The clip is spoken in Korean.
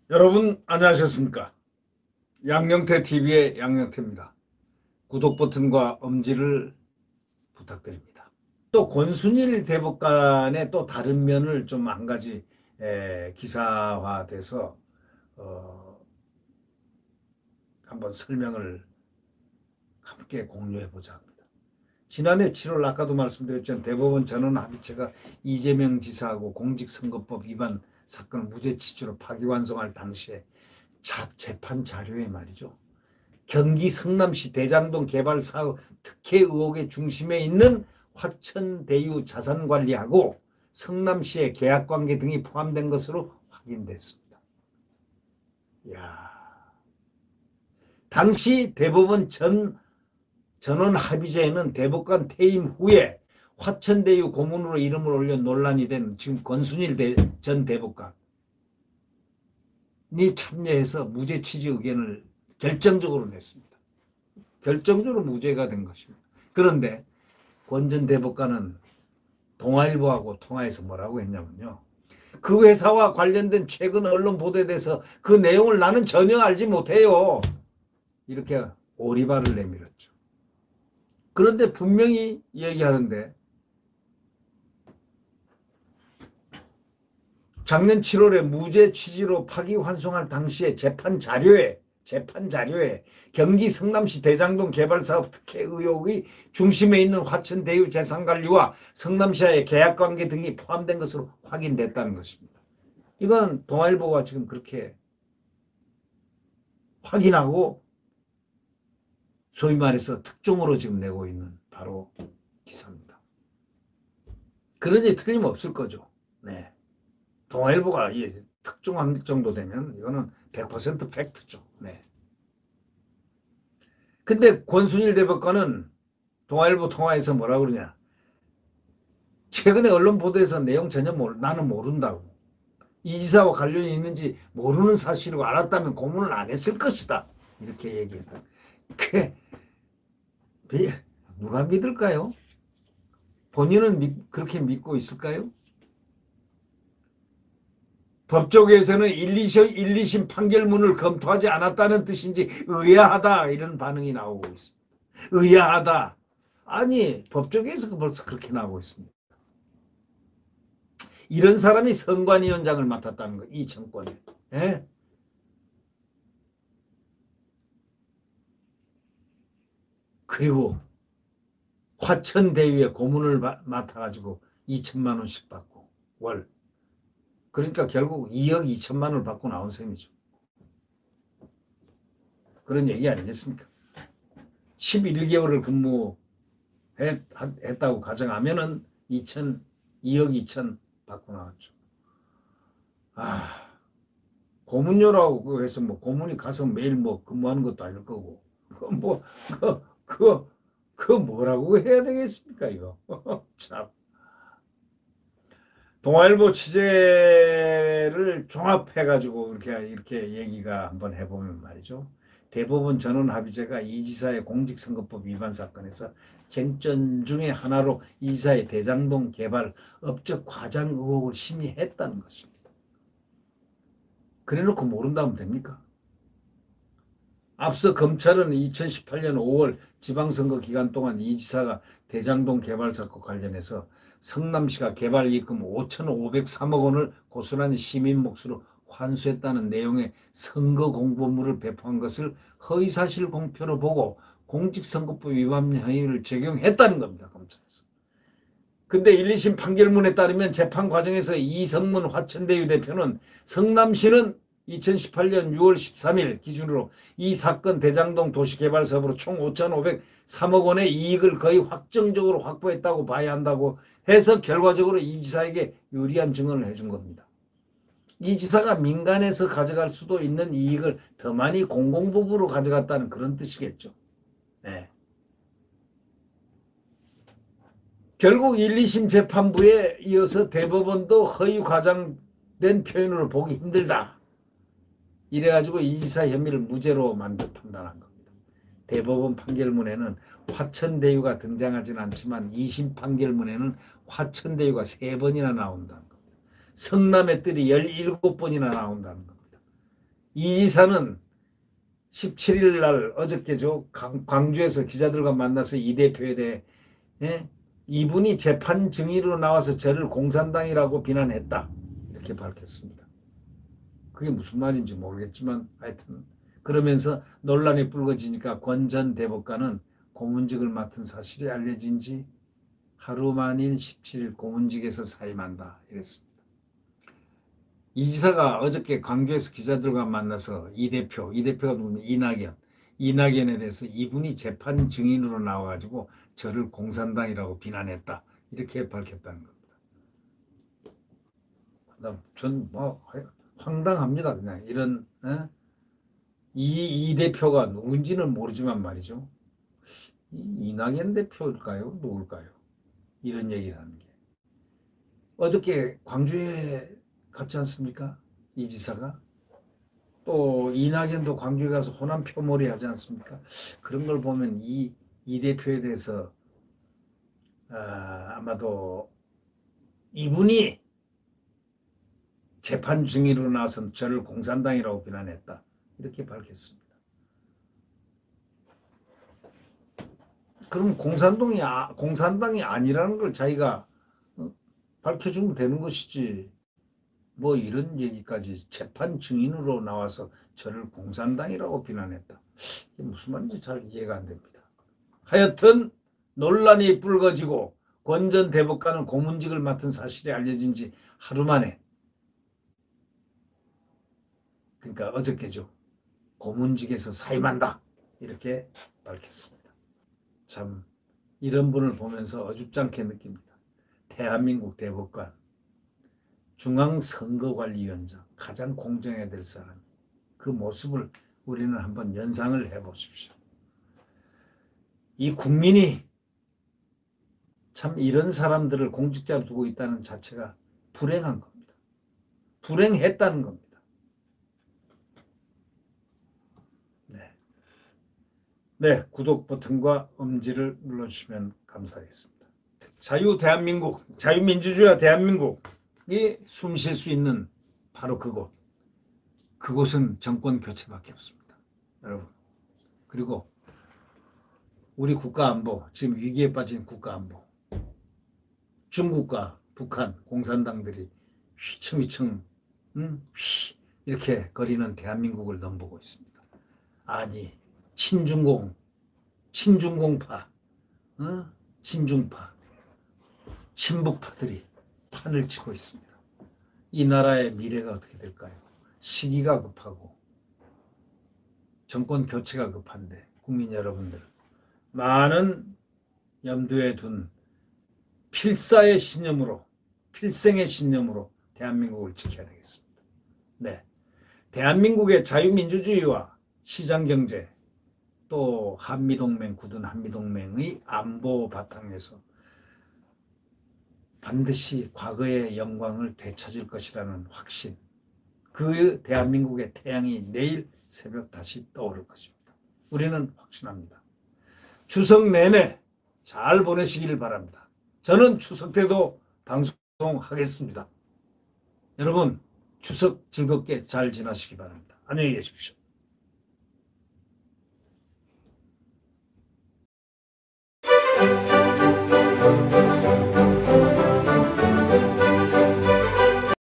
여러분 안녕하셨습니까? 양영태TV의 양영태입니다. 구독 버튼과 엄지를 부탁드립니다. 또 권순일 대법관의 또 다른 면을 좀 한 가지 기사화돼서 한번 설명을 함께 공유해 보자 합니다. 지난해 7월 아까도 말씀드렸지만 대법원 전원합의체가 이재명 지사하고 공직선거법 위반 사건을 무죄 취지로 파기환송할 당시에 재판 자료에 말이죠. 경기 성남시 대장동 개발 사업 특혜 의혹의 중심에 있는 화천대유 자산관리하고 성남시의 계약관계 등이 포함된 것으로 확인됐습니다. 이야. 당시 대법원 전원합의체에는 대법관 퇴임 후에 화천대유 고문으로 이름을 올려 논란이 된 지금 권순일 전 대법관이 참여해서 무죄 취지 의견을 결정적으로 냈습니다. 결정적으로 무죄가 된 것입니다. 그런데 권 전 대법관은 동아일보하고 통화해서 뭐라고 했냐면요. 그 회사와 관련된 최근 언론 보도에 대해서 그 내용을 나는 전혀 알지 못해요. 이렇게 오리발을 내밀었죠. 그런데 분명히 얘기하는데 작년 7월에 무죄 취지로 파기환송할 당시에 재판 자료에 경기 성남시 대장동 개발사업 특혜 의혹의 중심에 있는 화천대유 재산관리와 성남시와의 계약관계 등이 포함된 것으로 확인됐다는 것입니다. 이건 동아일보가 지금 그렇게 확인하고 소위 말해서 특종으로 지금 내고 있는 바로 기사입니다. 그러니 틀림없을 거죠. 네. 동아일보가 특종한 정도 되면 이거는 100% 팩트죠. 네. 근데 권순일 대법관은 동아일보 통화에서 뭐라 그러냐. 최근에 언론 보도에서 내용 전혀 나는 모른다고. 이 지사와 관련이 있는지 모르는 사실이고 알았다면 고문을 안 했을 것이다. 이렇게 얘기했다. 누가 믿을까요? 본인은 그렇게 믿고 있을까요? 법조계에서는 1, 2심 판결문을 검토하지 않았다는 뜻인지 의아하다 이런 반응이 나오고 있습니다. 의아하다. 아니 법조계에서 벌써 그렇게 나오고 있습니다. 이런 사람이 선관위원장을 맡았다는 거, 이 정권에. 예? 그리고 화천대유의 고문을 맡아가지고 2천만 원씩 받고 월. 그러니까 결국 2억 2천만 원을 받고 나온 셈이죠. 그런 얘기 아니겠습니까? 11개월을 근무했다고 가정하면은 2억 2천 받고 나왔죠. 고문료라고 해서 뭐 고문이 가서 매일 뭐 근무하는 것도 아닐 거고. 그거 뭐라고 해야 되겠습니까, 이거? 참. 동아일보 취재를 종합해가지고 이렇게 얘기가 한번 해보면 말이죠. 대법원 전원합의체가 이 지사의 공직선거법 위반 사건에서 쟁점 중에 하나로 이 지사의 대장동 개발 업적 과장 의혹을 심의했다는 것입니다. 그래놓고 모른다면 됩니까? 앞서 검찰은 2018년 5월 지방선거 기간 동안 이 지사가 대장동 개발 사건 관련해서 성남시가 개발 이익금 5,503억 원을 고스란히 시민 몫으로 환수했다는 내용의 선거 공보물을 배포한 것을 허위사실 공표로 보고 공직선거법 위반 혐의를 적용했다는 겁니다. 검찰에서. 근데 1, 2심 판결문에 따르면 재판 과정에서 이성문 화천대유 대표는 성남시는 2018년 6월 13일 기준으로 이 사건 대장동 도시개발 사업으로 총 5,503억 원의 이익을 거의 확정적으로 확보했다고 봐야 한다고 해서 결과적으로 이 지사에게 유리한 증언을 해준 겁니다. 이 지사가 민간에서 가져갈 수도 있는 이익을 더 많이 공공부부로 가져갔다는 그런 뜻이겠죠. 네. 결국 1, 2심 재판부에 이어서 대법원도 허위 과장 표현으로 보기 힘들다. 이래가지고 이 지사 혐의를 무죄로 판단한 겁니다. 대법원 판결문에는 화천대유가 등장하지는 않지만 2심 판결문에는 화천대유가 3번이나 나온다는 겁니다. 성남의 뜰이 17번이나 나온다는 겁니다. 이 지사는 17일 날 어저께죠. 광주에서 기자들과 만나서 이 대표에 대해 이분이 재판 증인으로 나와서 저를 공산당이라고 비난했다. 이렇게 밝혔습니다. 그게 무슨 말인지 모르겠지만 하여튼 그러면서 논란이 불거지니까 권 전 대법관은 고문직을 맡은 사실이 알려진 지 하루 만인 17일 고문직에서 사임한다 이랬습니다. 이 지사가 어저께 광주에서 기자들과 만나서 이 대표가 누구냐 이낙연에 대해서 이분이 재판 증인으로 나와가지고 저를 공산당이라고 비난했다 이렇게 밝혔다는 겁니다. 그다음 전 뭐 황당합니다. 그냥 이런 이 대표가 누군지는 모르지만 말이죠. 이낙연 대표일까요? 누굴까요? 이런 얘기를 하는 게 어저께 광주에 갔지 않습니까? 이 지사가 또 이낙연도 광주에 가서 호남 표몰이 하지 않습니까? 그런 걸 보면 이 대표에 대해서 아마도 이분이 재판 증인으로 나와서 저를 공산당이라고 비난했다 이렇게 밝혔습니다. 그럼 공산당이 아니라는 걸 자기가 밝혀주면 되는 것이지 뭐 이런 얘기까지 재판 증인으로 나와서 저를 공산당이라고 비난했다. 이게 무슨 말인지 잘 이해가 안 됩니다. 하여튼 논란이 불거지고 권 전 대법관은 고문직을 맡은 사실이 알려진 지 하루 만에 그러니까 어저께죠. 고문직에서 사임한다 이렇게 밝혔습니다. 참 이런 분을 보면서 어줍잖게 느낍니다. 대한민국 대법관 중앙선거관리위원장 가장 공정해야 될 사람 그 모습을 우리는 한번 연상을 해보십시오. 이 국민이 참 이런 사람들을 공직자로 두고 있다는 자체가 불행한 겁니다. 불행했다는 겁니다. 네, 구독 버튼과 엄지를 눌러주시면 감사하겠습니다. 대한민국, 자유민주주의와 대한민국이 숨 쉴 수 있는 바로 그곳은 정권 교체밖에 없습니다. 여러분, 그리고 우리 국가안보, 지금 위기에 빠진 국가안보, 중국과 북한 공산당들이 휘청휘청 이렇게 거리는 대한민국을 넘보고 있습니다. 아니 친중공파, 친중파, 친북파들이 판을 치고 있습니다. 이 나라의 미래가 어떻게 될까요? 시기가 급하고 정권 교체가 급한데 국민 여러분들 많은 염두에 둔 필생의 신념으로 대한민국을 지켜야 되겠습니다. 네, 대한민국의 자유민주주의와 시장경제 또 굳은 한미동맹의 안보 바탕에서 반드시 과거의 영광을 되찾을 것이라는 확신, 그 대한민국의 태양이 내일 새벽 다시 떠오를 것입니다. 우리는 확신합니다. 추석 내내 잘 보내시길 바랍니다. 저는 추석 때도 방송하겠습니다. 여러분 추석 즐겁게 잘 지나시기 바랍니다. 안녕히 계십시오.